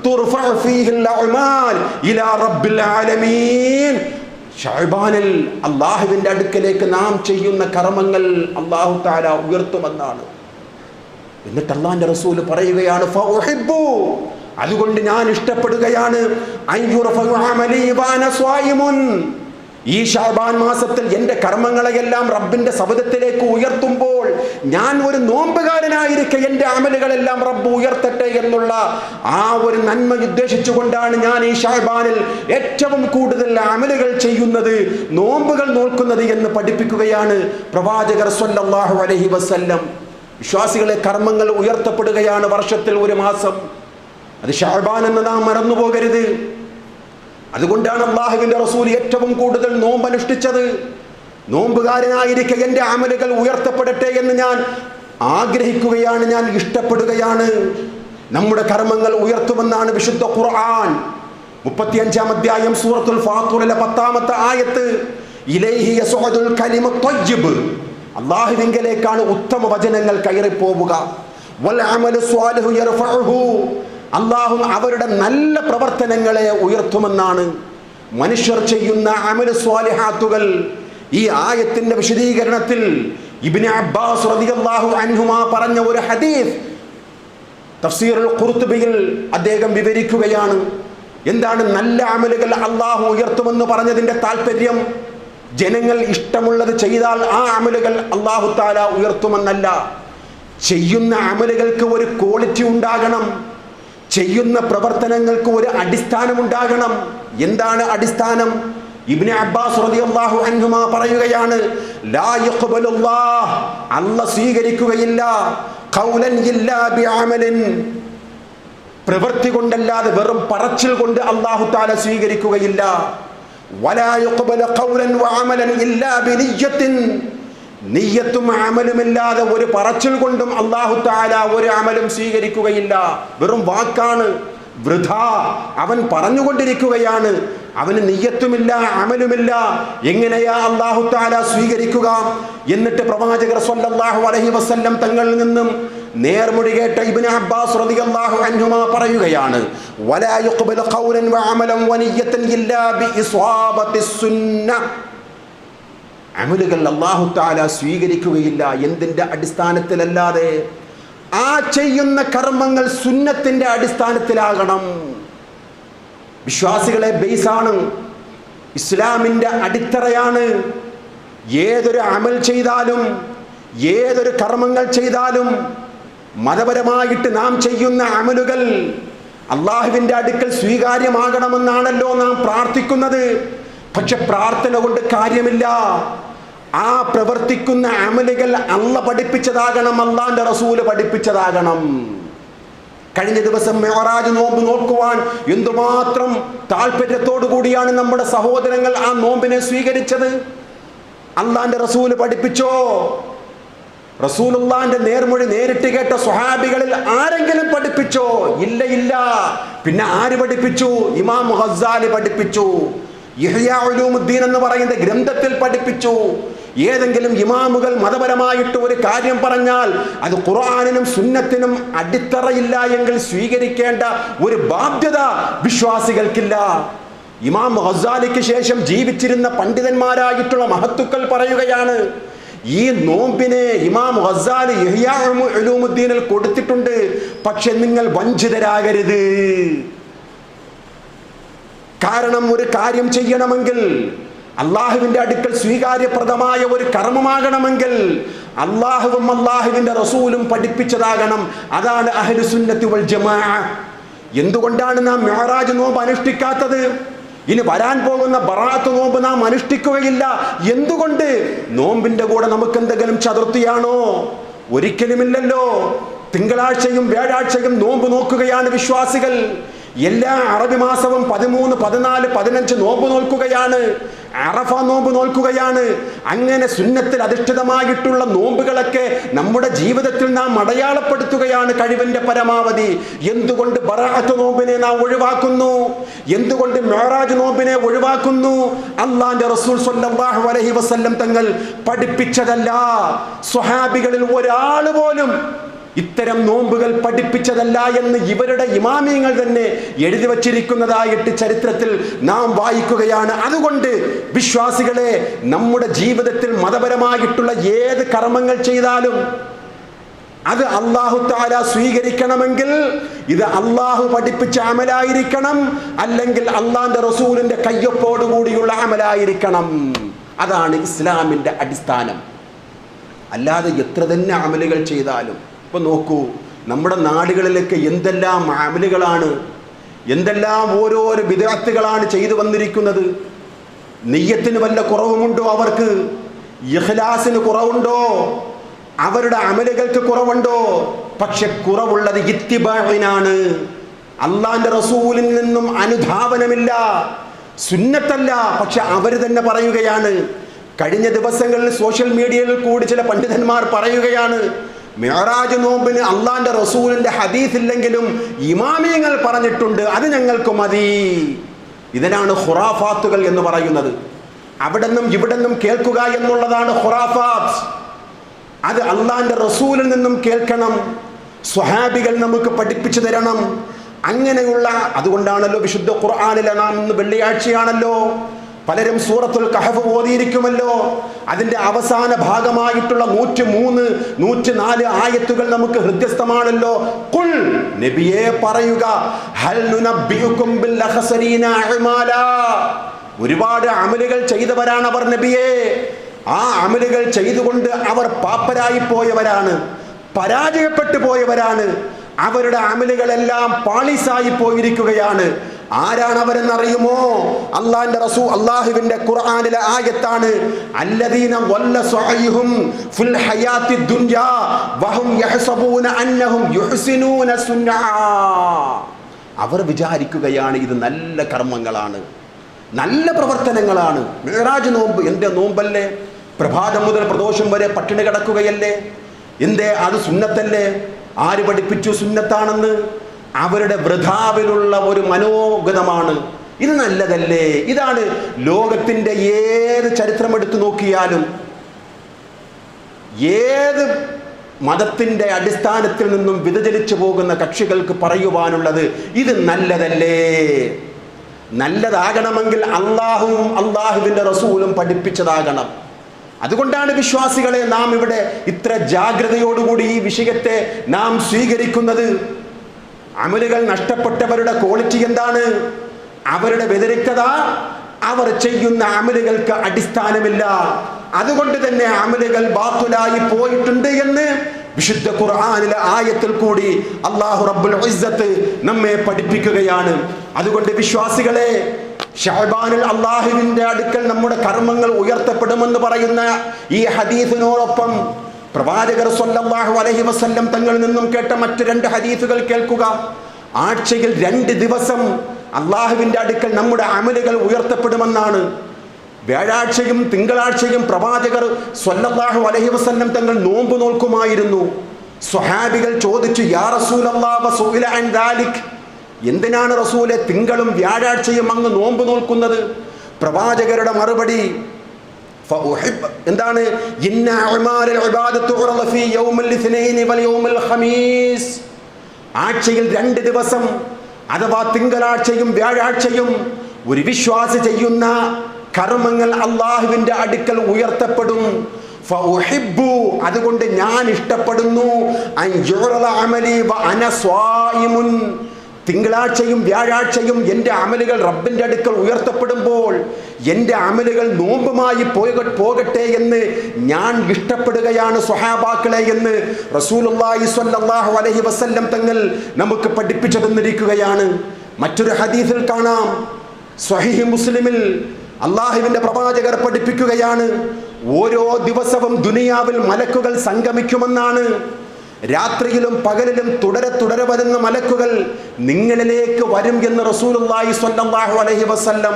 തുർഫഉ ഫീഹിൽ അഅ്മാൽ ഇലാ റബ്ബിൽ ആലമീൻ. ശഅബാനിൽ അല്ലാഹുവിന്റെ അടുക്കലേക്ക് നാം ചെയ്യുന്ന കർമ്മങ്ങൾ അല്ലാഹു തആല ഉയർത്തുമെന്നാണ്. എന്നിട്ട് അല്ലാഹുവിന്റെ റസൂൽ പറയുകയാണ് ഫഉഹിബ്ബു, അതുകൊണ്ട് ഞാൻ ഇഷ്ടപ്പെടുകയാണ് അൻയുറഫഉ അമലി വഅന സ്വായിമുൻ, ഈ ശഅബാൻ മാസത്തിൽ എൻ്റെ കർമ്മങ്ങളെയെല്ലാം റബ്ബിന്റെ സവിധത്തിലേക്ക് ഉയർത്തുമ്പോൾ ഞാൻ ഒരു നോമ്പുകാരനായിരിക്കെ എൻ്റെ അമലുകളെല്ലാം റബ്ബ് ഉയർത്തട്ടെ എന്നുള്ള ആ ഒരു നന്മ ഉദ്ദേശിച്ചുകൊണ്ടാണ് ഞാൻ ഈ ശഅബാനിൽ ഏറ്റവും കൂടുതൽ അമലുകൾ ചെയ്യുന്നത്, നോമ്പുകൾ നോക്കുന്നത് എന്ന് പഠിപ്പിക്കുകയാണ് പ്രവാചകർ സ്വല്ലല്ലാഹു അലൈഹി വസല്ലം. വിശ്വാസികളെ, കർമ്മങ്ങൾ ഉയർത്തപ്പെടുകയാണ് വർഷത്തിൽ ഒരു മാസം, അത് ശഅബാൻ എന്ന് നാം മറന്നുപോകരുത്. അതുകൊണ്ടാണ് അല്ലാഹുവിന്റെ റസൂൽ ഏറ്റവും കൂടുതൽ നോമ്പ് അനുഷ്ഠിച്ചത്. നോമ്പുകാരനായിരിക്കെ എൻ്റെ അമലുകൾ ഉയർത്തപ്പെടട്ടെ എന്ന് ഞാൻ ആഗ്രഹിക്കുകയാണ്, ഞാൻ ഇഷ്ടപ്പെടുകയാണ്. നമ്മുടെ കർമ്മങ്ങൾ ഉയർത്തുമെന്നാണ് വിശുദ്ധ ഖുർആൻ 35-ാം അധ്യായം സൂറത്തുൽ ഫാത്തിറിലെ 10-ാമത്തെ ആയത്ത്. ഇലൈഹി യസ്ഉദുൽ കലിമു ത്വയ്യിബ്, അല്ലാഹുവിങ്കലേക്കാണ് ഉത്തമ വചനങ്ങൾ കയറിപ്പോവുക. വൽ അമലു സ്വാലിഹു യർഫഉഹു, അല്ലാഹു അവരുടെ നല്ല പ്രവർത്തനങ്ങളെ ഉയർത്തുമെന്നാണ്. മനുഷ്യർ ചെയ്യുന്ന അമൽ സ്വാലിഹാത്തുകൾ. ഈ ആയത്തിന്റെ വിശദീകരണത്തിൽ ഇബ്നു അബ്ബാസ് റളിയല്ലാഹു അൻഹുമാ പറഞ്ഞ ഒരു ഹദീസ് തഫ്സീറുൽ ഖുർതുബിയിൽ അദ്ദേഹം വിവരിക്കുകയാണ്. എന്താണ് നല്ല അമലുകൾ അല്ലാഹു ഉയർത്തുമെന്ന് പറഞ്ഞതിന്റെ താല്പര്യം? ജനങ്ങൾ ഇഷ്ടമുള്ളത് ചെയ്താൽ ആ അമലുകൾ അല്ലാഹു തആല ഉയർത്തുമെന്നല്ല. ചെയ്യുന്ന അമലുകൾക്ക് ഒരു ക്വാളിറ്റി ഉണ്ടാകണം, ചെയ്യുന്ന പ്രവർത്തനങ്ങൾക്ക് ഒരു അടിസ്ഥാനം ഉണ്ടാകണം. എന്താണ് അടിസ്ഥാനം? ഇബ്നു അബ്ബാസ് റളിയല്ലാഹു അൻഹുമാ പറയുകയാണ്, ലാ യഖ്ബലുല്ലാഹ്, അല്ലാഹ് സ്വീകരിക്കുകയില്ല, ഖൗലൻ ഇല്ലാ ബിഅമലിൻ, പ്രവൃത്തി കൊണ്ടല്ലാതെ വെറും പറച്ചിൽ കൊണ്ട് അല്ലാഹു തആല സ്വീകരിക്കുകയില്ല. വലാ യഖ്ബലു ഖൗലൻ വഅമലൻ ഇല്ലാ ബിനിയ്യത്തിൻ, നിയ്യത്തും അമലുമില്ലാതെ ഒരു പറച്ചിൽ കൊണ്ടും അല്ലാഹു തആല ഒരു അമലും സ്വീകരിക്കുകയില്ല. വെറും വാക്കാണ്, വൃഥാ, അവൻ പറഞ്ഞുകൊണ്ടിരിക്കുകയാണ്, അവന് നിയ്യത്തുമില്ല അമലുമില്ല. എങ്ങനെയാ അല്ലാഹു തആല സ്വീകരിക്കുക? എന്നിട്ട് പ്രവാചകർ സ്വല്ലല്ലാഹു അലൈഹി വസല്ലം തങ്ങളിൽ നിന്നും നേർമൊഴി കേട്ട ഇബ്നു അബ്ബാസ് റളിയല്ലാഹു അൻഹുമാ പറയുകയാണ്, വലാ യഖ്ബലു ഖൗലൻ വഅമലൻ വനിയ്യതൻ ഇല്ലാ ബിഇസ്വാബത്തിസ് സുന്നഹ്, അമലുകൾ അല്ലാഹു തആല സ്വീകരിക്കുകയില്ല എന്തിൻ്റെ അടിസ്ഥാനത്തിലല്ലാതെ? ആ ചെയ്യുന്ന കർമ്മങ്ങൾ സുന്നത്തിന്റെ അടിസ്ഥാനത്തിലാകണം. വിശ്വാസികളെ ബേസാണ്, ഇസ്ലാമിന്റെ അടിത്തറയാണ്. ഏതൊരു അമൽ ചെയ്താലും ഏതൊരു കർമ്മങ്ങൾ ചെയ്താലും മതപരമായിട്ട് നാം ചെയ്യുന്ന അമലുകൾ അല്ലാഹുവിന്റെ അടുക്കൽ സ്വീകാര്യമാകണമെന്നാണല്ലോ നാം പ്രാർത്ഥിക്കുന്നത്. പക്ഷെ പ്രാർത്ഥന കൊണ്ട് കാര്യമില്ല. ആ പ്രവർത്തിക്കുന്ന അമലുകൾ അല്ലാഹ് പഠിപ്പിച്ചതാകണം, അല്ലാഹുവിന്റെ റസൂൽ പഠിപ്പിച്ചതാകണം. കഴിഞ്ഞ ദിവസം മിഅ്റാജ് നോമ്പ് നോക്കുവാൻ എന്തുമാത്രം താല്പര്യത്തോടു കൂടിയാണ് നമ്മുടെ സഹോദരങ്ങൾ ആ നോമ്പിനെ സ്വീകരിച്ചത്. അല്ലാഹുവിന്റെ റസൂൽ പഠിപ്പിച്ചോ? റസൂലുള്ളാഹിന്റെ നേർമൊഴി നേരിട്ട് കേട്ട സ്വഹാബികളിൽ ആരെങ്കിലും പഠിപ്പിച്ചോ? ഇല്ല, ഇല്ല. പിന്നെ ആര് പഠിപ്പിച്ചു? ഇമാം ഗസ്സാലി പഠിപ്പിച്ചു. ഇഹ്യാ ഉലൂമുദ്ദീൻ എന്ന് പറയുന്ന ഗ്രന്ഥത്തിൽ പഠിപ്പിച്ചു. ഏതെങ്കിലും ഇമാമുകൾ മതപരമായിട്ട് ഒരു കാര്യം പറഞ്ഞാൽ അത് ഖുർആനിനും സുന്നത്തിനും അടിത്തറയില്ല എങ്കിൽ സ്വീകരിക്കേണ്ട ഒരു ബാധ്യത വിശ്വാസികൾക്കില്ല. ഇമാം ഗസ്സാലിക്ക് ശേഷം ജീവിച്ചിരുന്ന പണ്ഡിതന്മാരായിട്ടുള്ള മഹത്തുക്കൾ പറയുകയാണ്, ഈ നോമ്പിനെ ഇമാം ഗസ്സാലി ഇഹ്യാ ഉലൂമുദ്ദീനിൽ കൊടുത്തിട്ടുണ്ട്, പക്ഷെ നിങ്ങൾ വഞ്ചിതരാകരുത്. കാരണം ഒരു കാര്യം ചെയ്യണമെങ്കിൽ, അള്ളാഹുവിന്റെ അടുക്കൽ സ്വീകാര്യപ്രദമായ ഒരു കർമ്മമാകണമെങ്കിൽ അള്ളാഹുവും അള്ളാഹുവിന്റെ റസൂലും പഠിപ്പിച്ചതാകണം. അതാണ് അഹ്ലുസുന്നത്തി വൽ ജമാഅ. എന്തുകൊണ്ടാണ് നാം മിഅ്റാജ് നോമ്പ് അനുഷ്ഠിക്കാത്തത്? ഇനി വരാൻ പോകുന്ന ബറാഅത്ത് നോമ്പ് നാം അനുഷ്ഠിക്കുകയില്ല. എന്തുകൊണ്ട്? നോമ്പിന്റെ കൂടെ നമുക്ക് എന്തെങ്കിലും ചതുർത്ഥിയാണോ? ഒരിക്കലുമില്ലല്ലോ. തിങ്കളാഴ്ചയും വ്യാഴാഴ്ചയും നോമ്പ് നോക്കുകയാണ് വിശ്വാസികൾ. എല്ലാ അറബി മാസവും 13, 14, 15 നോമ്പ് നോൽക്കുകയാണ്. അറഫ നോമ്പ് നോൽക്കുകയാണ്. അങ്ങനെ സുന്നത്തിൽ അധിഷ്ഠിതമായിട്ടുള്ള നോമ്പുകളൊക്കെ നമ്മുടെ ജീവിതത്തിൽ നാം അടയാളപ്പെടുത്തുകയാണ് കഴിവിന്റെ പരമാവധി. എന്തുകൊണ്ട് ബറാഅത്ത് നോമ്പിനെ നാം ഒഴിവാക്കുന്നു? എന്തുകൊണ്ട് മിഅ്റാജ് നോമ്പിനെ ഒഴിവാക്കുന്നു? അല്ലാഹുവിന്റെ റസൂൽ സ്വല്ലല്ലാഹു അലൈഹി വസല്ലം തങ്ങൾ പഠിപ്പിച്ചതല്ല. സ്വഹാബികളിൽ ഒരാൾ പോലും ഇത്തരം നോമ്പുകൾ പഠിപ്പിച്ചതല്ല എന്ന് ഇവരുടെ ഇമാമിയങ്ങൾ തന്നെ എഴുതി വച്ചിരിക്കുന്നതായിട്ട് ചരിത്രത്തിൽ നാം വായിക്കുകയാണ്. അതുകൊണ്ട് വിശ്വാസികളെ, നമ്മുടെ ജീവിതത്തിൽ മതപരമായിട്ടുള്ള ഏത് കർമ്മങ്ങൾ ചെയ്താലും അത് അല്ലാഹു തആല സ്വീകരിക്കണമെങ്കിൽ ഇത് അല്ലാഹു പഠിപ്പിച്ച അമലായിരിക്കണം, അല്ലെങ്കിൽ അല്ലാഹുവിന്റെ റസൂലിന്റെ കയ്യൊപ്പോടുകൂടിയുള്ള അമലായിരിക്കണം. അതാണ് ഇസ്ലാമിന്റെ അടിസ്ഥാനം. അല്ലാതെ എത്ര തന്നെ അമലുകൾ ചെയ്താലും, ഇപ്പൊ നോക്കൂ, നമ്മുടെ നാടുകളിലൊക്കെ എന്തെല്ലാം അമലുകളാണ്, എന്തെല്ലാം ഓരോരോ ബിദ്അത്തുകളാണ് ചെയ്തു വന്നിരിക്കുന്നത്. നിയ്യത്തിന് വല്ല കുറവുമുണ്ടോ? അവർക്ക് ഇഖ്ലാസിന് കുറവുണ്ടോ? അവരുടെ അമലുകൾക്ക് കുറവുണ്ടോ? പക്ഷെ കുറവുള്ളത് ഇത്തിബാഇനാണ്. അല്ലാഹുവിന്റെ റസൂലിൽ നിന്നും അനുധാവനമില്ല, സുന്നത്തല്ല. പക്ഷെ അവർ തന്നെ പറയുകയാണ്. കഴിഞ്ഞ ദിവസങ്ങളിൽ സോഷ്യൽ മീഡിയയിൽ കൂടി ചില പണ്ഡിതന്മാർ പറയുകയാണ്, മിഅ്റാജ് നോമ്പിന് അള്ളാന്റെ റസൂലിന്റെ ഹദീസ് ഇല്ലെങ്കിലും ഇമാമിയങ്ങൾ പറഞ്ഞിട്ടുണ്ട്, അത് ഞങ്ങൾക്ക് മതി. ഇതിനാണ് ഖുറാഫാത്തുകൾ എന്ന് പറയുന്നത്. അവിടെന്നും ഇവിടെന്നും കേൾക്കുക എന്നുള്ളതാണ് ഖുറാഫാത്ത്. അത് അള്ളാന്റെ റസൂലിൽ നിന്നും കേൾക്കണം, സ്വഹാബികൾ നമുക്ക് പഠിപ്പിച്ചു തരണം. അങ്ങനെയുള്ള, അതുകൊണ്ടാണല്ലോ വിശുദ്ധ ഖുർആനിലെ നാം ഇന്ന് വെള്ളിയാഴ്ചയാണല്ലോ പലരും സൂറത്തുൽ കഹഫ് ഓതിയിരിക്കുമല്ലോ. അതിന്റെ അവസാന ഭാഗമായിട്ടുള്ള 103, 104 ആയത്തുകൾ നമുക്ക് ഹൃദ്യസ്ഥമാണല്ലോ. ഖുൽ, നബിയെ പറയുക, ഹൽ നുനബ്ബിഉകും ബിൽ അഖ്സരീന അഅമാല. ഒരുപാട് അമലുകൾ ചെയ്തവരാണ് അവർ നബിയെ. ആ അമലുകൾ ചെയ്തുകൊണ്ട് അവർ പാപ്പരായി പോയവരാണ്, പരാജയപ്പെട്ടു പോയവരാണ്. അവരുടെ അമലുകളെല്ലാം പാളിസായി പോയിരിക്കുകയാണ്. ആരാണ് അവരെന്നറിയുമോ? അല്ലാഹുവിന്റെ റസൂൽ, അല്ലാഹുവിന്റെ ഖുർആനിലെ ആയത്താണ്, അല്ലദീന വല്ല സഅയ്ഹും ഫിൽ ഹയാത്തി ദുനിയ വഹും യഹ്സബൂന അന്നഹും യുഹ്സിനൂന സുന്നഅ. അവർ വിചാരിക്കുകയാണ് ഇത് നല്ല കർമ്മങ്ങളാണ്, നല്ല പ്രവർത്തനങ്ങളാണ്. മിഅ്റാജ് നോമ്പ് എന്റെ നോമ്പല്ലേ? പ്രഭാതം മുതൽ പ്രദോഷം വരെ പട്ടിണി കിടക്കുകയല്ലേ? എന്തേ അത് സുന്നത്തല്ലേ? ആര് പഠിപ്പിച്ചു സുന്നത്താണെന്ന്? അവരുടെ വൃഥാവിലുള്ള ഒരു മനോഗതമാണ്. ഇത് നല്ലതല്ലേ? ഇതാണ് ലോകത്തിന്റെ ഏത് ചരിത്രം എടുത്തു നോക്കിയാലും, ഏത് മതത്തിന്റെ അടിസ്ഥാനത്തിൽ നിന്നും വ്യതിചലിച്ചു പോകുന്ന കക്ഷികൾക്ക് പറയുവാനുള്ളത് ഇത് നല്ലതല്ലേ? നല്ലതാകണമെങ്കിൽ അള്ളാഹുവും അള്ളാഹുവിന്റെ റസൂലും പഠിപ്പിച്ചതാകണം. അതുകൊണ്ടാണ് വിശ്വാസികളെ നാം ഇവിടെ ഇത്ര ജാഗ്രതയോടുകൂടി ഈ വിഷയത്തെ നാം സ്വീകരിക്കുന്നത്. അമലുകൾ നഷ്ടപ്പെട്ടവരുടെ ക്വാളിറ്റി എന്താണ്? അവരുടെ വ്യതിരിക്തത. അവർ ചെയ്യുന്ന അമലുകൾക്ക് അടിസ്ഥാനമില്ല. അതുകൊണ്ട് തന്നെ അമലുകൾ ബാത്തുലായി പോയിട്ടുണ്ട് എന്ന് വിശുദ്ധ ഖുർആനിലെ ആയത്തിൽ കൂടി അല്ലാഹു റബ്ബുൽ ഇസ്സത്ത് നമ്മെ പഠിപ്പിക്കുകയാണ്. അതുകൊണ്ട് വിശ്വാസികളെ, ശഅബാനിൽ അല്ലാഹുവിന്റെ അടുക്കൽ നമ്മുടെ കർമ്മങ്ങൾ ഉയർത്തപ്പെടുമെന്ന് പറയുന്ന ഈ ഹദീസിനോടൊപ്പം പ്രവാചകർ സ്വല്ലല്ലാഹു അലൈഹി വസല്ലം തങ്ങളിൽ നിന്നും കേട്ട മറ്റ് 2 ഹദീസുകൾ കേൾക്കുക. ആഴ്ചയിൽ 2 ദിവസം അല്ലാഹുവിന്റെ അടുക്കൽ നമ്മുടെ അമലുകൾ ഉയർത്തപ്പെടുമെന്നാണ്. വ്യാഴാഴ്ചയും തിങ്കളാഴ്ചയും പ്രവാചകർ സ്വല്ലല്ലാഹു അലൈഹി വസല്ലം തങ്ങൾ നോമ്പ് നോൽക്കുമായിരുന്നു. സ്വഹാബികൾ ചോദിച്ചു, യാ റസൂലല്ലാഹ് വസുഇല അൻ ദാലിക്, എന്തിനാണ് റസൂലെ തിങ്കളും വ്യാഴാഴ്ചയും അങ്ങ് നോമ്പ് നോൽക്കുന്നത്? പ്രവാചകരുടെ മറുപടി എന്താണ്? ഇന്ന അഅ്മാലുൽ ഇബാദത്തു ഉറള ഫീ യൗമിൽ ഇത്നൈനി വൽ യൗമിൽ ഖമീസ്. ആഴ്ചയിൽ 2 ദിവസം അഥവാ തിങ്കളാഴ്ചയും വ്യാഴാഴ്ചയും ഒരു വിശ്വാസി ചെയ്യുന്ന കർമ്മങ്ങൾ അല്ലാഹുവിന്റെ അടുക്കൽ ഉയർത്തപ്പെടും. ഫഉഹിബ്ബു, അതുകൊണ്ട് ഞാൻ ഇഷ്ടപ്പെടുന്നു, അൻ യുറള അമലി വ അന സ്വായിമുൻ, തിങ്കളാഴ്ചയും വ്യാഴാഴ്ചയും എൻ്റെ അമലുകൾ റബ്ബിൻ്റെ അടുക്കൽ ഉയർത്തപ്പെടുമ്പോൾ എൻ്റെ അമലുകൾ നോമ്പുമായി പോകട്ടെ എന്ന് ഞാൻ ഇഷ്ടപ്പെടുകയാണ് സ്വഹാബാക്കളെ എന്ന് റസൂലുള്ളാഹി സ്വല്ലല്ലാഹു അലൈഹി വസല്ലം തങ്ങൾ നമുക്ക് പഠിപ്പിച്ചു തന്നിരിക്കുകയാണ്. മറ്റൊരു ഹദീസിൽ കാണാം, സ്വഹീഹ് മുസ്ലിമിൽ അള്ളാഹുവിൻ്റെ പ്രവാചകർ പഠിപ്പിക്കുകയാണ്, ഓരോ ദിവസവും ദുനിയാവിൽ മലക്കുകൾ സംഗമിക്കുമെന്നാണ്. രാത്രിയിലും പകലിലും തുടരെ വരുന്ന മലക്കുകൾ നിങ്ങളിലേക്ക് വരും എന്ന് റസൂലുള്ളാഹി സ്വല്ലല്ലാഹു അലൈഹി വസല്ലം.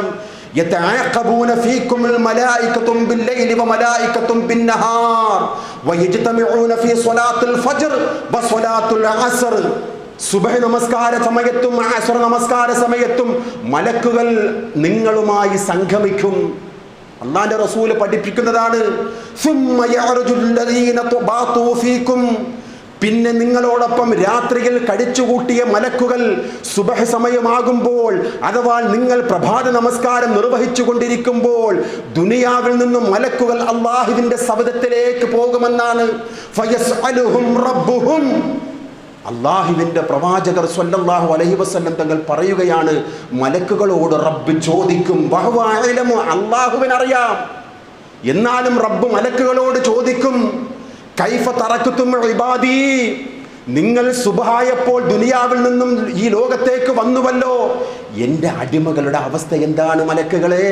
യതഅഖബൂന ഫീകുമുൽ മലായികതു ബില്ലൈലി വമലായികതു ബിന്നഹാർ വയജ്തമിഊന ഫീ സ്വലാത്തുൽ ഫജ്ർ വസ്വലാത്തുൽ അസ്ർ. സുബഹ് നമസ്കാര സമയത്തും അസ്ർ നമസ്കാര സമയത്തും മലക്കുകൾ നിങ്ങളുമായി സംഗമിക്കും. അല്ലാഹുവിന്റെ റസൂൽ പഠിപ്പിക്കുന്നതാണ്, പിന്നെ നിങ്ങളോടൊപ്പം രാത്രിയിൽ കഴിച്ചുകൂട്ടിയ മലക്കുകൾ സുബഹ് സമയമാകുമ്പോൾ അഥവാ നിങ്ങൾ പ്രഭാത നമസ്കാരം നിർവഹിച്ചു കൊണ്ടിരിക്കുമ്പോൾ ദുനിയാവിൽ നിന്നും മലക്കുകൾ അല്ലാഹുവിന്റെ സവിധത്തിലേക്ക് പോകുമെന്നാണ്. ഫയസ്അലുഹും റബ്ബുഹും, അള്ളാഹുവിൻ്റെ പ്രവാചകർ സ്വല്ലല്ലാഹു അലൈഹി വസല്ലം തങ്ങൾ പറയുകയാണ്, മലക്കുകളോട് റബ്ബ് ചോദിക്കും. അള്ളാഹുവിനറിയാം, എന്നാലും റബ്ബ് മലക്കുകളോട് ചോദിക്കും, കൈഫ തറക്തും ഇബാദി, നിങ്ങൾ സുബ്ഹായപ്പോൾ ദുനിയാവിൽ നിന്നും ഈ ലോകത്തേക്ക് വന്നുവല്ലോ, എൻ്റെ അടിമകളുടെ അവസ്ഥ എന്താണ് മലക്കുകളെ?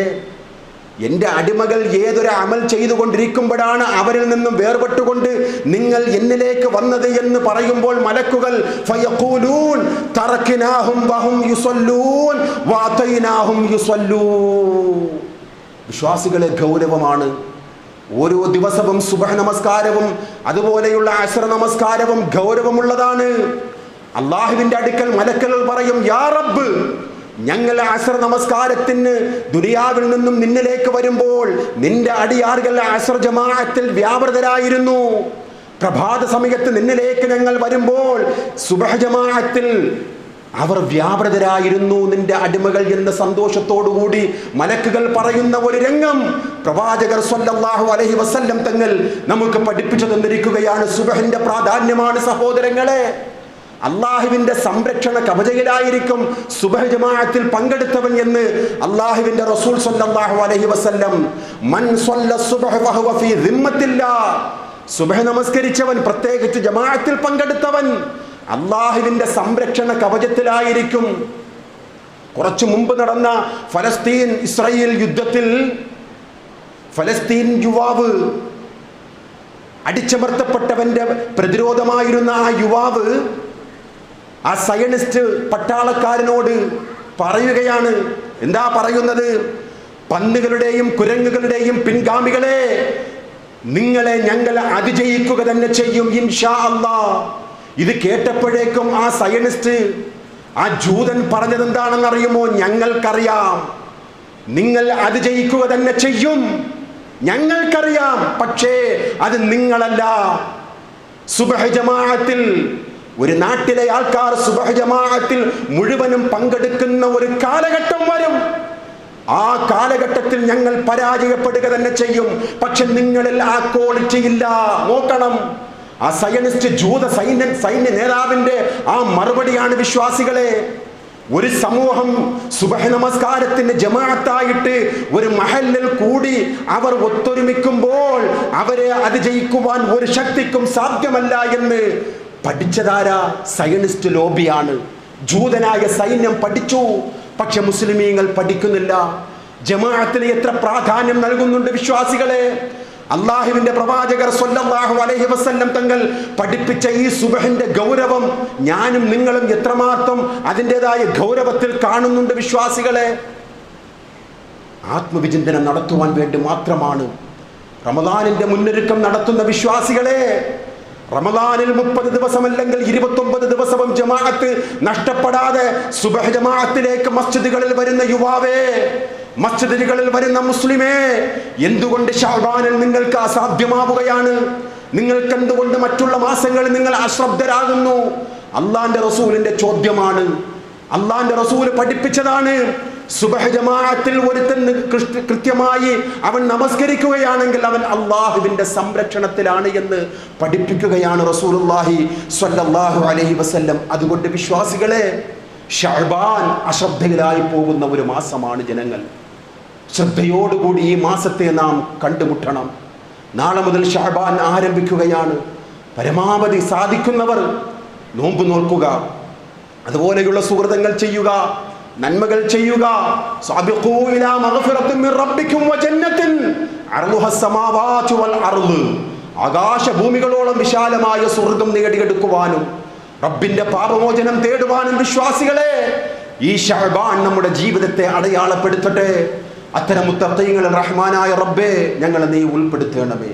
എൻ്റെ അടിമകൾ ഏതൊരു അമൽ ചെയ്തുകൊണ്ടിരിക്കുമ്പോഴാണ് അവരിൽ നിന്നും വേർപെട്ടുകൊണ്ട് നിങ്ങൾ എന്നിലേക്ക് വന്നത് എന്ന് പറയുമ്പോൾ മലക്കുകൾ ഫയഖൂലൂൻ തറക്നാഹും വഹും യുസല്ലൂൻ വഅതൈനാഹും യുസല്ലൂൻ. വിശ്വാസികളെ ഗൗരവമാണ്. ഓരോ ദിവസവും സുബ്ഹ് നമസ്കാരവും അതുപോലെയുള്ള അസ്ർ നമസ്കാരവും ഗൗരവമുള്ളതാണ്. അള്ളാഹുവിൻ്റെ അടുക്കൽ മലക്കുകൾ പറയും, യാ റബ്ബ്, ഞങ്ങൾ അസ്ർ നമസ്കാരത്തിന് ദുനിയാവിൽ നിന്നും നിന്നിലേക്ക് വരുമ്പോൾ നിന്റെ അടിയാറുകൾ അസ്ർ ജമാഅത്തിൽ വ്യാപൃതരായിരുന്നു. പ്രഭാത സമയത്ത് നിന്നിലേക്ക് ഞങ്ങൾ വരുമ്പോൾ സുബ്ഹ് ജമാഅത്തിൽ അവർ വ്യാപൃതരായിരുന്നു നിന്റെ അടിമകൾ എന്ന സന്തോഷത്തോടുകൂടി മലക്കുകൾ പറയുന്ന ഒരു രംഗം പ്രവാചകർ സ്വല്ലല്ലാഹു അലൈഹി വസല്ലം തങ്ങൾ നമുക്ക് പഠിപ്പിച്ചു തന്നിരിക്കുകയാണ്. സുബ്ഹിന്റെ പ്രാധാന്യമാണ് സഹോദരങ്ങളെ. അള്ളാഹുവിന്റെ സംരക്ഷണ കവചയിലായിരിക്കും സുബ്ഹ് ജമാഅത്തിൽ പങ്കെടുത്തവൻ എന്ന് അള്ളാഹുവിന്റെ റസൂൽ സ്വല്ലല്ലാഹു അലൈഹി വസല്ലം. മൻ സ്വല്ല സുബ്ഹ് ഫഹുവ ഫീ ദിമ്മത്തില്ലാഹ്, സുബ്ഹ് നമസ്കരിച്ചവൻ, പ്രത്യേകിച്ച് ജമാഅത്തിൽ പങ്കെടുത്തവൻ അള്ളാഹുവിന്റെ സംരക്ഷണ കവചത്തിലായിരിക്കും. കുറച്ചു മുമ്പ് നടന്ന ഫലസ്തീൻ ഇസ്രായേൽ യുദ്ധത്തിൽ ഫലസ്തീൻ യുവാവ്, അടിച്ചമർത്തപ്പെട്ടവന്റെ പ്രതിരോധമായിരുന്ന ആ യുവാവ് ആ സയനിസ്റ്റ് പട്ടാളക്കാരനോട് പറയുകയാണ്. എന്താ പറയുന്നത്? പന്നുകളുടെയും കുരങ്ങുകളുടെയും പിൻഗാമികളെ, നിങ്ങളെ ഞങ്ങൾ അതിജയിക്കുക തന്നെ ചെയ്യും ഇൻഷാ അല്ലാഹ്. ഇത് കേട്ടപ്പോഴേക്കും ആ സയനിസ്റ്റ്, ആ ജൂതൻ പറഞ്ഞത് എന്താണെന്ന് അറിയുമോ? ഞങ്ങൾക്കറിയാം, നിങ്ങൾ അതിജയിക്കുക തന്നെ ചെയ്യും, ഞങ്ങൾക്കറിയാം, പക്ഷേ അത് നിങ്ങളല്ല. സുബ്ഹ് ജമാഅത്തിൽ ഒരു നാട്ടിലെ ആൾക്കാർ സുബ്ഹ് ജമാഅത്തിൽ മുഴുവനും പങ്കെടുക്കുന്ന ഒരു കാലഘട്ടം വരും. ആ കാലഘട്ടത്തിൽ ഞങ്ങൾ പരാജയപ്പെടുക തന്നെ ചെയ്യും, പക്ഷെ നിങ്ങളിൽ ആ ക്വാളിറ്റി ഇല്ല. നോക്കണം, ആ സയനിസ്റ്റ് ജൂത സൈന്യ നേതാവിന്റെ ആ മറുപടിയാണ് വിശ്വാസികളെ. ഒരു സമൂഹം സുബ്ഹ് നമസ്കാരത്തിന് ജമാഅത്തായിട്ട് ഒരു മഹല്ലിൽ കൂടി അവർ ഒത്തൊരുമിക്കുമ്പോൾ അവരെ അതിജയിക്കുവാൻ ഒരു ശക്തിക്കും സാധ്യമല്ല എന്ന് പഠിച്ചതാരാ? സയനിസ്റ്റ് ലോബിയാണ്. ജൂതനായ സൈന്യം പഠിച്ചു, പക്ഷെ മുസ്ലിമീങ്ങൾ പഠിക്കുന്നില്ല. ജമാഅത്തിന് എത്ര പ്രാധാന്യം നൽകുന്നുണ്ട് വിശ്വാസികളെ. അള്ളാഹുവിന്റെ പ്രവാചകർ സ്വല്ലല്ലാഹു അലൈഹി വസല്ലം തങ്ങൾ പഠിപ്പിച്ച ഈ സുബ്ഹിന്റെ ഗൗരവം ഞാനും നിങ്ങളും എത്രമാത്രം അതിൻ്റെതായ ഗൗരവത്തിൽ കാണുന്നുണ്ട് വിശ്വാസികളെ. ആത്മവിചിന്തനം നടത്തുവാൻ വേണ്ടി മാത്രമാണ് റമദാനിന്റെ മുന്നൊരുക്കം നടത്തുന്ന വിശ്വാസികളെ. റമദാനിൽ 30 ദിവസമല്ലെങ്കിൽ 29 ദിവസവും ജമാഅത്ത് നഷ്ടപ്പെടാതെ സുബ്ഹ് ജമാഅത്തിലേക്ക് മസ്ജിദുകളിൽ വരുന്ന യുവാവേ, മസ്ജിദുകളിൽ വരുന്ന മുസ്ലിമേ, എന്തുകൊണ്ട് ശഅബാനിൽ നിങ്ങൾക്ക് അസാധ്യമാവുകയാണ്? നിങ്ങൾക്ക് എന്തുകൊണ്ട് മറ്റുള്ള മാസങ്ങളിൽ നിങ്ങൾ അശ്രദ്ധരാകുന്നു? അള്ളാന്റെ റസൂലിന്റെ ചോദ്യമാണ്. അള്ളാന്റെ റസൂൽ പഠിപ്പിച്ചതാണ്. സുബ്ഹ് ജമാഅത്തിൽ ഒരുത്തൻ കൃത്യമായി അവൻ നമസ്കരിക്കുകയാണെങ്കിൽ അവൻ അള്ളാഹുവിന്റെ സംരക്ഷണത്തിലാണ് എന്ന് പഠിപ്പിക്കുകയാണ് റസൂലുള്ളാഹി സ്വല്ലല്ലാഹു അലൈഹി വസല്ലം. അതുകൊണ്ട് വിശ്വാസികളെ, ശഅബാൻ അശ്രദ്ധയിലായി പോകുന്ന ഒരു മാസമാണ് ജനങ്ങൾ. ശ്രദ്ധയോടുകൂടി ഈ മാസത്തെ നാം കണ്ടുമുട്ടണം. നാളെ മുതൽ ശഅബാൻ ആരംഭിക്കുകയാണ്. പരമാവധി സാധിക്കുന്നവർ നോമ്പ് നോൽക്കുക, അതുപോലെയുള്ള സുഹൃതങ്ങൾ ചെയ്യുക, നന്മകൾ ചെയ്യുക. സാബിഖൂ ഇലാ മഗ്ഫിറത്തിൻ മിർ റബ്ബിക്കും വജന്നത്തിൻ അർളുഹസ് സമാവാതു വൽ അർള്. ആകാശഭൂമികളോളം വിശാലമായ സ്വർഗ്ഗം നേടിയെടുക്കുവാനും റബ്ബിന്റെ പാപമോചനം തേടുവാനും വിശ്വാസികളെ ഈ ശഅബാൻ നമ്മുടെ ജീവിതത്തെ അടയാളപ്പെടുത്തട്ടെ. അത്തരം മുത്തഖീങ്ങളിൽ റഹ്മാനായ റബ്ബേ ഞങ്ങളെ നീ ഉൾപ്പെടുത്തണമേ.